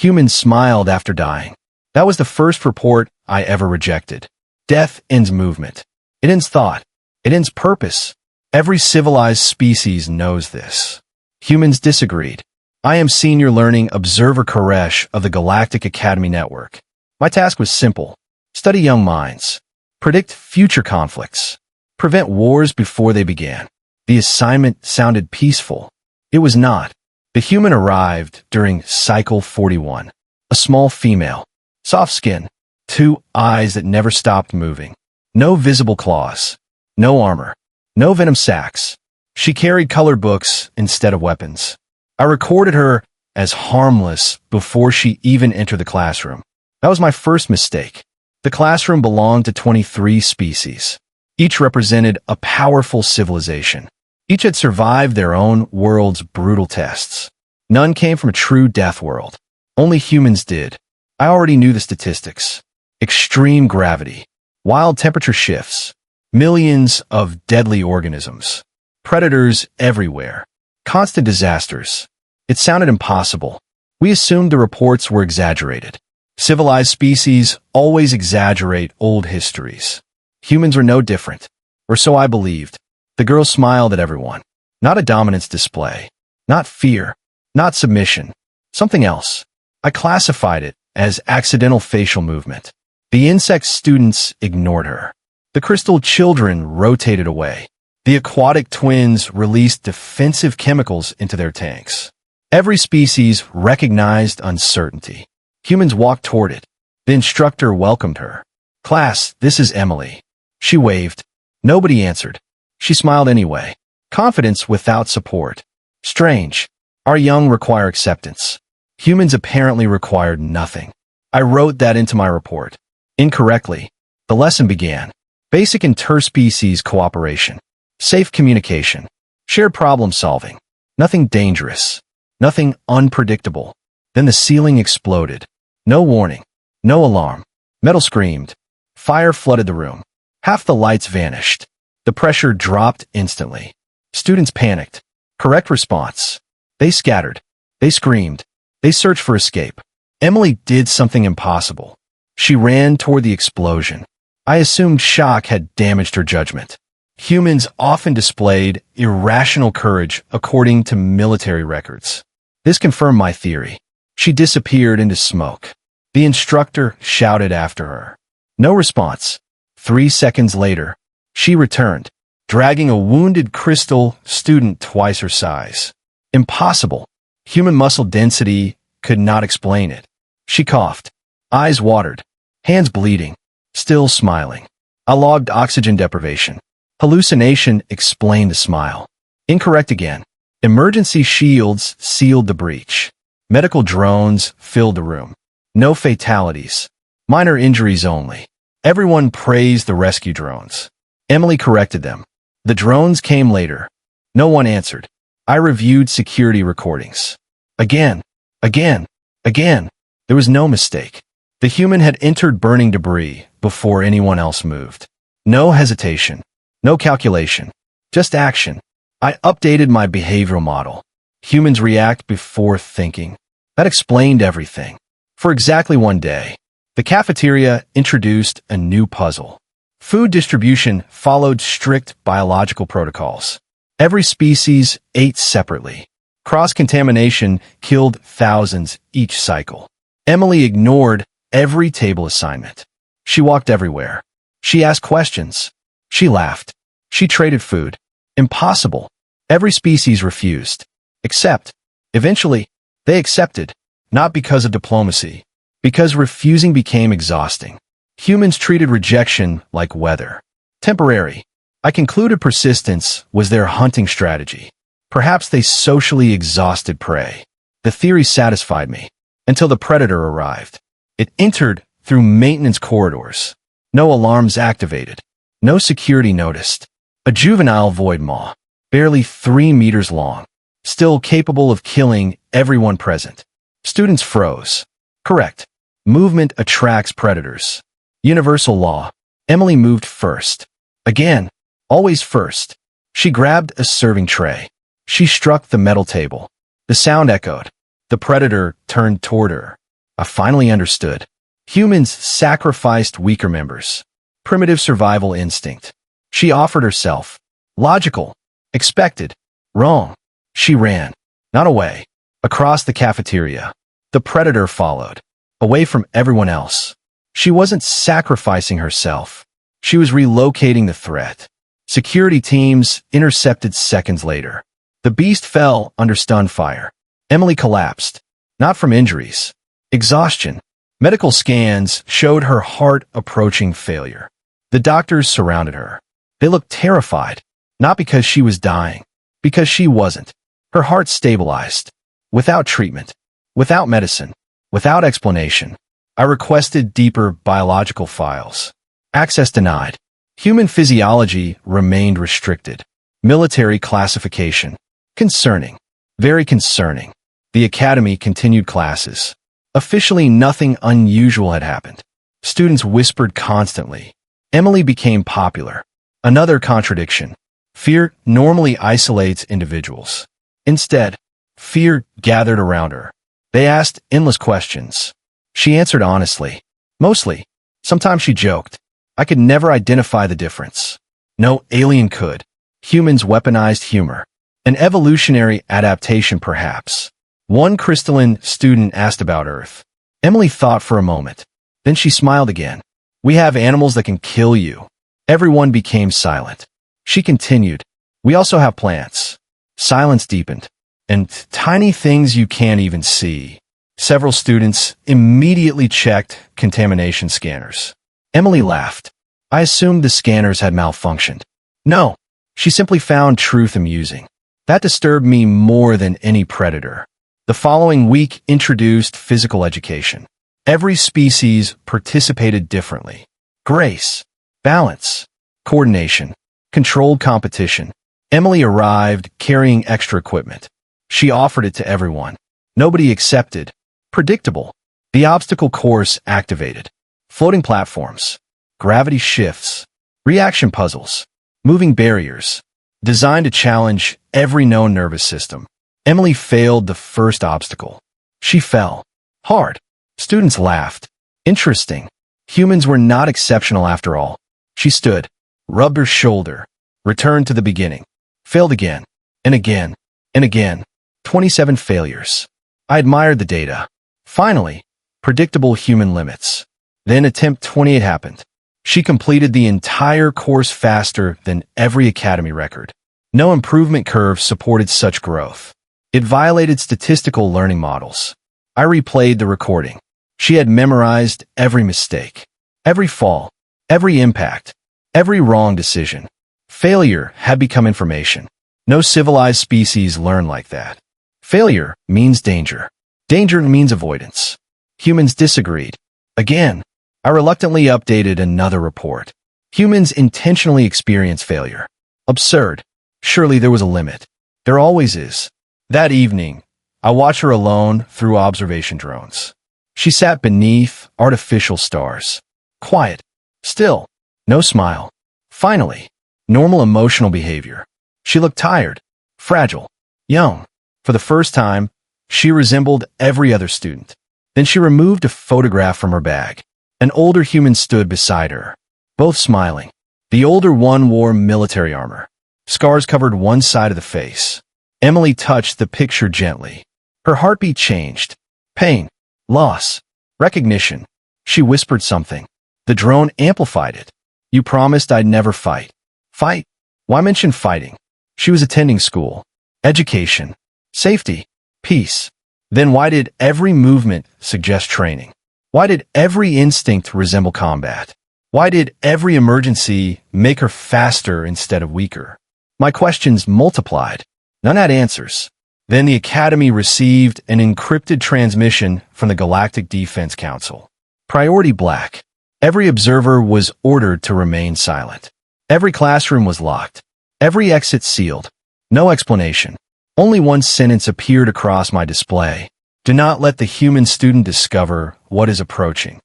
Humans smiled after dying. That was the first report I ever rejected. Death ends movement. It ends thought. It ends purpose. Every civilized species knows this. Humans disagreed. I am Senior Learning Observer Koresh of the Galactic Academy Network. My task was simple. Study young minds. Predict future conflicts. Prevent wars before they began. The assignment sounded peaceful. It was not. The human arrived during Cycle 41. A small female. Soft skin. 2 eyes that never stopped moving. No visible claws. No armor. No venom sacs. She carried colored books instead of weapons. I recorded her as harmless before she even entered the classroom. That was my first mistake. The classroom belonged to 23 species. Each represented a powerful civilization. Each had survived their own world's brutal tests. None came from a true Deathworld. Only humans did. I already knew the statistics. Extreme gravity. Wild temperature shifts. Millions of deadly organisms. Predators everywhere. Constant disasters. It sounded impossible. We assumed the reports were exaggerated. Civilized species always exaggerate old histories. Humans were no different. Or so I believed. The girl smiled at everyone. Not a dominance display. Not fear. Not submission. Something else. I classified it as accidental facial movement. The insect students ignored her. The crystal children rotated away. The aquatic twins released defensive chemicals into their tanks. Every species recognized uncertainty. Humans walked toward it. The instructor welcomed her. "Class, this is Emily." She waved. Nobody answered. She smiled anyway. Confidence without support. Strange. Our young require acceptance. Humans apparently required nothing. I wrote that into my report. Incorrectly. The lesson began. Basic interspecies cooperation. Safe communication. Shared problem solving. Nothing dangerous. Nothing unpredictable. Then the ceiling exploded. No warning. No alarm. Metal screamed. Fire flooded the room. Half the lights vanished. The pressure dropped instantly. Students panicked. Correct response. They scattered. They screamed. They searched for escape. Emily did something impossible. She ran toward the explosion. I assumed shock had damaged her judgment. Humans often displayed irrational courage according to military records. This confirmed my theory. She disappeared into smoke. The instructor shouted after her. No response. 3 seconds later, she returned, dragging a wounded crystal student twice her size. Impossible. Human muscle density could not explain it. She coughed. Eyes watered. Hands bleeding. Still smiling. I logged oxygen deprivation. Hallucination explained the smile. Incorrect again. Emergency shields sealed the breach. Medical drones filled the room. No fatalities. Minor injuries only. Everyone praised the rescue drones. Emily corrected them. The drones came later. No one answered. I reviewed security recordings. Again. Again. Again. There was no mistake. The human had entered burning debris before anyone else moved. No hesitation. No calculation. Just action. I updated my behavioral model. Humans react before thinking. That explained everything. For exactly 1 day, the cafeteria introduced a new puzzle. Food distribution followed strict biological protocols. Every species ate separately. Cross-contamination killed thousands each cycle. Emily ignored every table assignment. She walked everywhere. She asked questions. She laughed. She traded food. Impossible. Every species refused. Except, eventually, they accepted, not because of diplomacy, because refusing became exhausting. Humans treated rejection like weather. Temporary. I concluded persistence was their hunting strategy. Perhaps they socially exhausted prey. The theory satisfied me, until the predator arrived. It entered through maintenance corridors. No alarms activated. No security noticed. A juvenile void maw, barely 3 meters long, still capable of killing everyone present. Students froze. Correct. Movement attracts predators. Universal law. Emily moved first. Again. Always first. She grabbed a serving tray. She struck the metal table. The sound echoed. The predator turned toward her. I finally understood. Humans sacrificed weaker members. Primitive survival instinct. She offered herself. Logical. Expected. Wrong. She ran. Not away. Across the cafeteria. The predator followed. Away from everyone else. She wasn't sacrificing herself. She was relocating the threat. Security teams intercepted seconds later. The beast fell under stun fire. Emily collapsed. Not from injuries. Exhaustion. Medical scans showed her heart approaching failure. The doctors surrounded her. They looked terrified. Not because she was dying. Because she wasn't. Her heart stabilized. Without treatment. Without medicine. Without explanation. I requested deeper biological files. Access denied. Human physiology remained restricted. Military classification. Concerning. Very concerning. The academy continued classes. Officially, nothing unusual had happened. Students whispered constantly. Emily became popular. Another contradiction. Fear normally isolates individuals. Instead, fear gathered around her. They asked endless questions. She answered honestly. Mostly. Sometimes she joked. I could never identify the difference. No alien could. Humans weaponized humor. An evolutionary adaptation, perhaps. One crystalline student asked about Earth. Emily thought for a moment. Then she smiled again. We have animals that can kill you. Everyone became silent. She continued. We also have plants. Silence deepened. And tiny things you can't even see. Several students immediately checked contamination scanners. Emily laughed. I assumed the scanners had malfunctioned. No, she simply found truth amusing. That disturbed me more than any predator. The following week introduced physical education. Every species participated differently. Grace, balance, coordination, controlled competition. Emily arrived carrying extra equipment. She offered it to everyone. Nobody accepted. Predictable. The obstacle course activated. Floating platforms. Gravity shifts. Reaction puzzles. Moving barriers. Designed to challenge every known nervous system. Emily failed the first obstacle. She fell. Hard. Students laughed. Interesting. Humans were not exceptional after all. She stood. Rubbed her shoulder. Returned to the beginning. Failed again. And again. And again. 27 failures. I admired the data. Finally, predictable human limits. Then attempt 28 happened. She completed the entire course faster than every academy record. No improvement curve supported such growth. It violated statistical learning models. I replayed the recording. She had memorized every mistake, every fall, every impact, every wrong decision. Failure had become information. No civilized species learn like that. Failure means danger. Danger means avoidance. Humans disagreed. Again, I reluctantly updated another report. Humans intentionally experience failure. Absurd. Surely there was a limit. There always is. That evening, I watched her alone through observation drones. She sat beneath artificial stars. Quiet. Still. No smile. Finally, normal emotional behavior. She looked tired. Fragile. Young. For the first time, she resembled every other student. Then she removed a photograph from her bag. An older human stood beside her, both smiling. The older one wore military armor. Scars covered one side of the face. Emily touched the picture gently. Her heartbeat changed. Pain. Loss. Recognition. She whispered something. The drone amplified it. You promised I'd never fight. Fight? Why mention fighting? She was attending school. Education. Safety. Peace. Then why did every movement suggest training? Why did every instinct resemble combat? Why did every emergency make her faster instead of weaker? My questions multiplied. None had answers. Then the Academy received an encrypted transmission from the Galactic Defense Council. Priority black. Every observer was ordered to remain silent. Every classroom was locked. Every exit sealed. No explanation. Only one sentence appeared across my display. Do not let the human student discover what is approaching.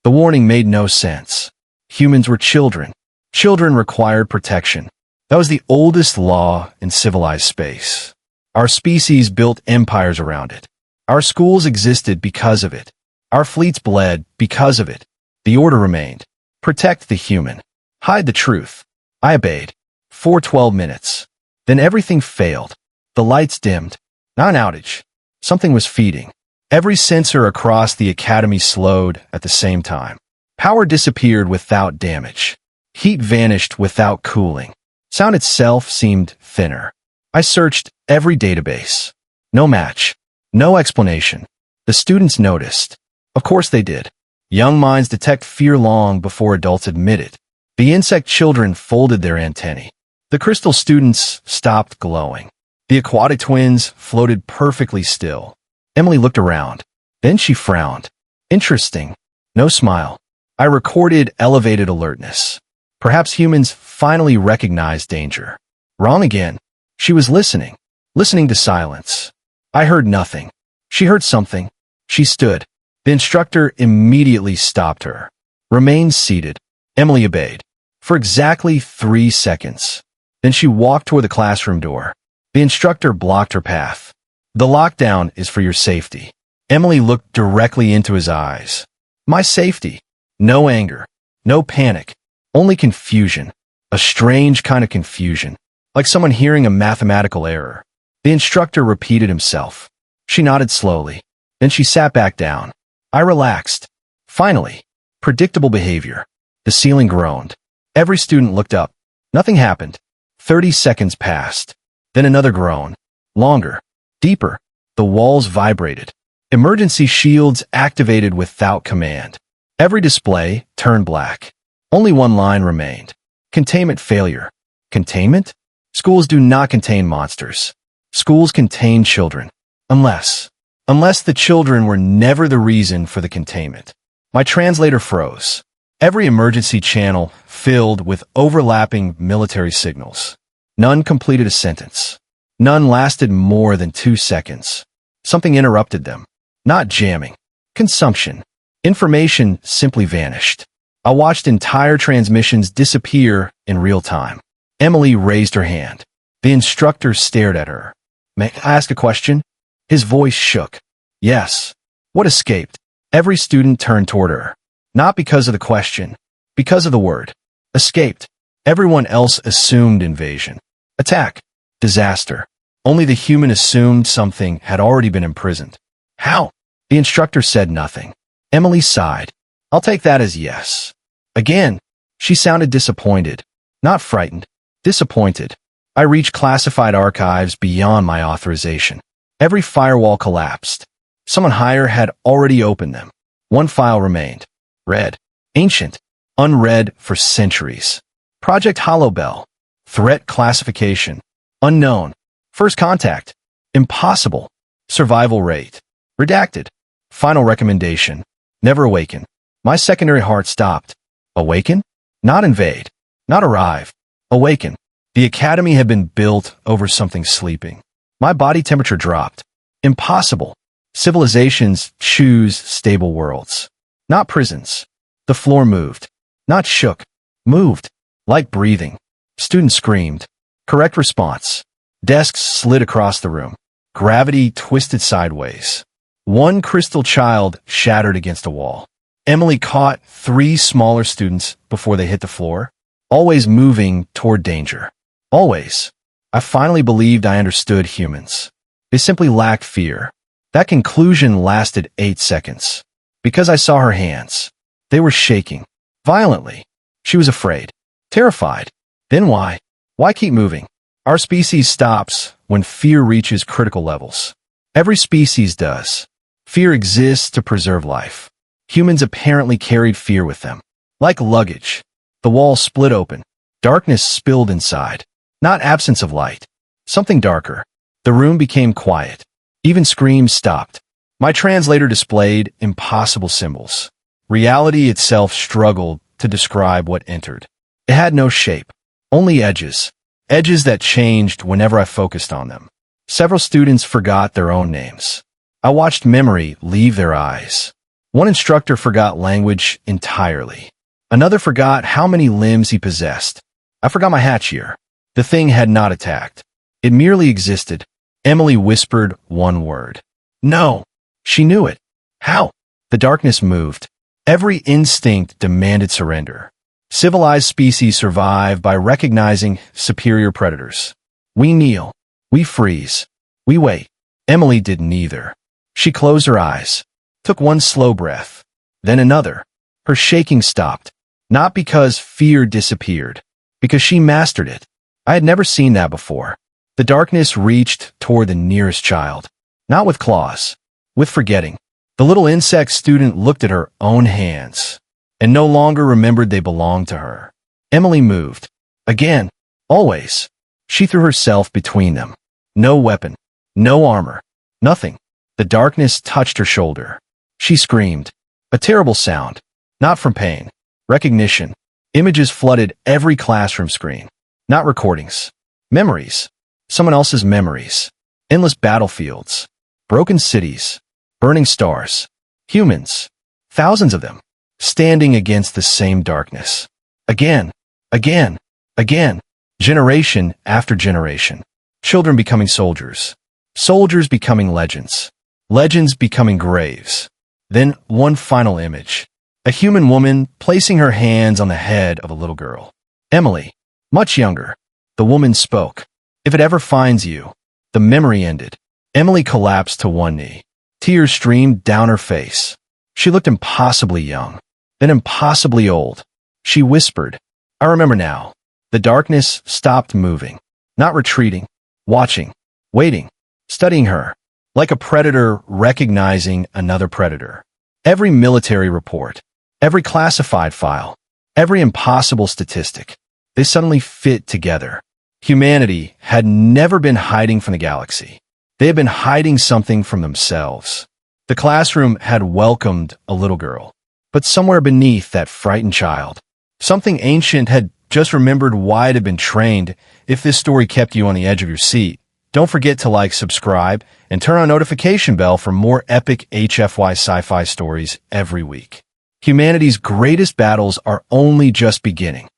The warning made no sense. Humans were children. Children required protection. That was the oldest law in civilized space. Our species built empires around it. Our schools existed because of it. Our fleets bled because of it. The order remained. Protect the human. Hide the truth. I obeyed. For 12 minutes. Then everything failed. The lights dimmed. Not an outage. Something was feeding. Every sensor across the academy slowed at the same time. Power disappeared without damage. Heat vanished without cooling. Sound itself seemed thinner. I searched every database. No match. No explanation. The students noticed. Of course they did. Young minds detect fear long before adults admit it. The insect children folded their antennae. The crystal students stopped glowing. The aquatic twins floated perfectly still. Emily looked around. Then she frowned. Interesting. No smile. I recorded elevated alertness. Perhaps humans finally recognized danger. Wrong again. She was listening. Listening to silence. I heard nothing. She heard something. She stood. The instructor immediately stopped her. Remain seated. Emily obeyed. For exactly 3 seconds. Then she walked toward the classroom door. The instructor blocked her path. The lockdown is for your safety. Emily looked directly into his eyes. My safety. No anger. No panic. Only confusion. A strange kind of confusion. Like someone hearing a mathematical error. The instructor repeated himself. She nodded slowly. Then she sat back down. I relaxed. Finally. Predictable behavior. The ceiling groaned. Every student looked up. Nothing happened. 30 seconds passed. Then another groan. Longer. Deeper. The walls vibrated. Emergency shields activated without command. Every display turned black. Only one line remained. Containment failure. Containment? Schools do not contain monsters. Schools contain children. Unless the children were never the reason for the containment. My translator froze. Every emergency channel filled with overlapping military signals. None completed a sentence. None lasted more than 2 seconds. Something interrupted them. Not jamming. Consumption. Information simply vanished. I watched entire transmissions disappear in real time. Emily raised her hand. The instructor stared at her. May I ask a question? His voice shook. Yes. What escaped? Every student turned toward her. Not because of the question. Because of the word. Escaped. Everyone else assumed invasion. Attack. Disaster. Only the human assumed something had already been imprisoned. How? The instructor said nothing. Emily sighed. I'll take that as yes. Again. She sounded disappointed. Not frightened. Disappointed. I reached classified archives beyond my authorization. Every firewall collapsed. Someone higher had already opened them. One file remained. Read. Ancient. Unread for centuries. Project Hollowbell. Threat classification. Unknown. First contact. Impossible. Survival rate. Redacted. Final recommendation. Never awaken. My secondary heart stopped. Awaken? Not invade. Not arrive. Awaken. The academy had been built over something sleeping. My body temperature dropped. Impossible. Civilizations choose stable worlds. Not prisons. The floor moved. Not shook. Moved. Like breathing. Students screamed. Correct response. Desks slid across the room. Gravity twisted sideways. One crystal child shattered against a wall. Emily caught 3 smaller students before they hit the floor. Always moving toward danger. Always. I finally believed I understood humans. They simply lacked fear. That conclusion lasted 8 seconds. Because I saw her hands. They were shaking. Violently. She was afraid. Terrified. Then why? Why keep moving? Our species stops when fear reaches critical levels. Every species does. Fear exists to preserve life. Humans apparently carried fear with them. Like luggage. The wall split open. Darkness spilled inside. Not absence of light. Something darker. The room became quiet. Even screams stopped. My translator displayed impossible symbols. Reality itself struggled to describe what entered. It had no shape. Only edges. Edges that changed whenever I focused on them. Several students forgot their own names. I watched memory leave their eyes. One instructor forgot language entirely. Another forgot how many limbs he possessed. I forgot my hatch year. The thing had not attacked. It merely existed. Emily whispered one word. No. She knew it. How? The darkness moved. Every instinct demanded surrender. Civilized species survive by recognizing superior predators. We kneel. We freeze. We wait. Emily did neither. She closed her eyes, took one slow breath, then another. Her shaking stopped, not because fear disappeared, because she mastered it. I had never seen that before. The darkness reached toward the nearest child, not with claws, with forgetting. The little insect student looked at her own hands and no longer remembered they belonged to her. Emily moved. Again, always. She threw herself between them. No weapon, no armor, nothing. The darkness touched her shoulder. She screamed. A terrible sound, not from pain. Recognition. Images flooded every classroom screen. Not recordings. Memories. Someone else's memories. Endless battlefields. Broken cities. Burning stars. Humans. Thousands of them. Standing against the same darkness. Again. Again. Again. Generation after generation. Children becoming soldiers. Soldiers becoming legends. Legends becoming graves. Then one final image. A human woman placing her hands on the head of a little girl. Emily. Much younger. The woman spoke. If it ever finds you. The memory ended. Emily collapsed to one knee. Tears streamed down her face. She looked impossibly young, then impossibly old. She whispered, I remember now. The darkness stopped moving, not retreating, watching, waiting, studying her, like a predator recognizing another predator. Every military report, every classified file, every impossible statistic, they suddenly fit together. Humanity had never been hiding from the galaxy. They had been hiding something from themselves. The classroom had welcomed a little girl, but somewhere beneath that frightened child, something ancient had just remembered why it had been trained. If this story kept you on the edge of your seat, don't forget to like, subscribe, and turn on notification bell for more epic HFY sci-fi stories every week. Humanity's greatest battles are only just beginning.